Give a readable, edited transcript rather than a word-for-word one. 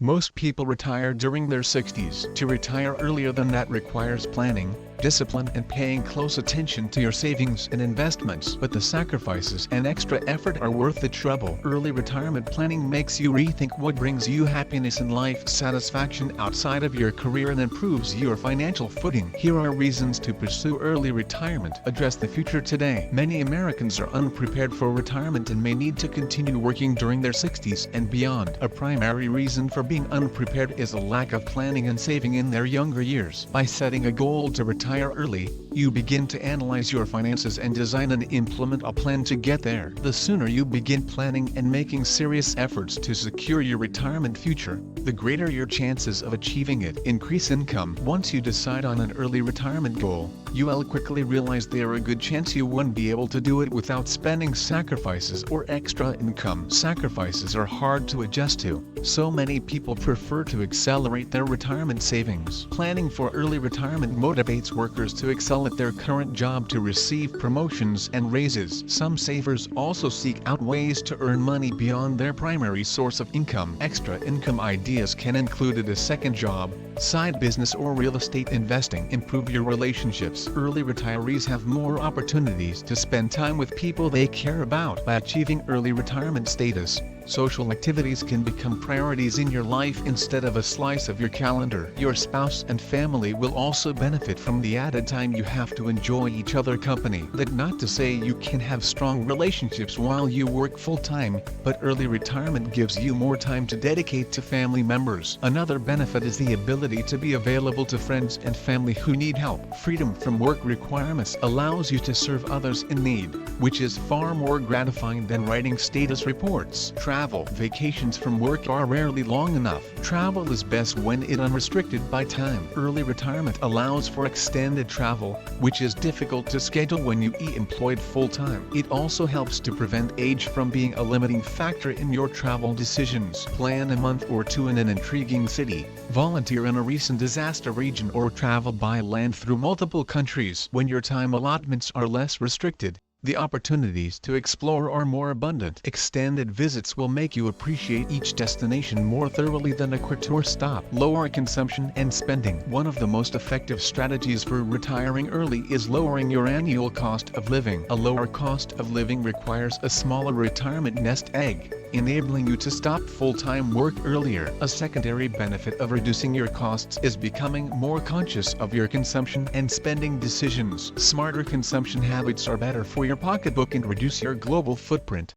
Most people retire during their 60s. To retire earlier than that requires planning, discipline and paying close attention to your savings and investments. But the sacrifices and extra effort are worth the trouble. Early retirement planning makes you rethink what brings you happiness and life satisfaction outside of your career and improves your financial footing. Here are reasons to pursue early retirement. Address the future today. Many Americans are unprepared for retirement and may need to continue working during their 60s and beyond. A primary reason for being unprepared is a lack of planning and saving in their younger years. By setting a goal to retire early, you begin to analyze your finances and design and implement a plan to get there. The sooner you begin planning and making serious efforts to secure your retirement future, the greater your chances of achieving it. Increase income. Once you decide on an early retirement goal, you will quickly realize there are a good chance you won't be able to do it without spending sacrifices or extra income. Sacrifices are hard to adjust to, so many people prefer to accelerate their retirement savings. Planning for early retirement motivates workers to excel at their current job to receive promotions and raises. Some savers also seek out ways to earn money beyond their primary source of income. Extra income ideas can include a second job, side business or real estate investing. Improve your relationships. Early retirees have more opportunities to spend time with people they care about. By achieving early retirement status, social activities can become priorities in your life instead of a slice of your calendar. Your spouse and family will also benefit from the added time you have to enjoy each other company. That's not to say you can have strong relationships while you work full-time, but early retirement gives you more time to dedicate to family members. Another benefit is the ability to be available to friends and family who need help. Freedom from work requirements allows you to serve others in need, which is far more gratifying than writing status reports. Travel. Vacations from work are rarely long enough. Travel is best when it's unrestricted by time. Early retirement allows for extended travel, which is difficult to schedule when you are employed full-time. It also helps to prevent age from being a limiting factor in your travel decisions. Plan a month or two in an intriguing city, volunteer in a recent disaster region or travel by land through multiple countries. When your time allotments are less restricted, the opportunities to explore are more abundant. Extended visits will make you appreciate each destination more thoroughly than a quick tour stop. Lower consumption and spending. One of the most effective strategies for retiring early is lowering your annual cost of living. A lower cost of living requires a smaller retirement nest egg, enabling you to stop full-time work earlier. A secondary benefit of reducing your costs is becoming more conscious of your consumption and spending decisions. Smarter consumption habits are better for your pocketbook and reduce your global footprint.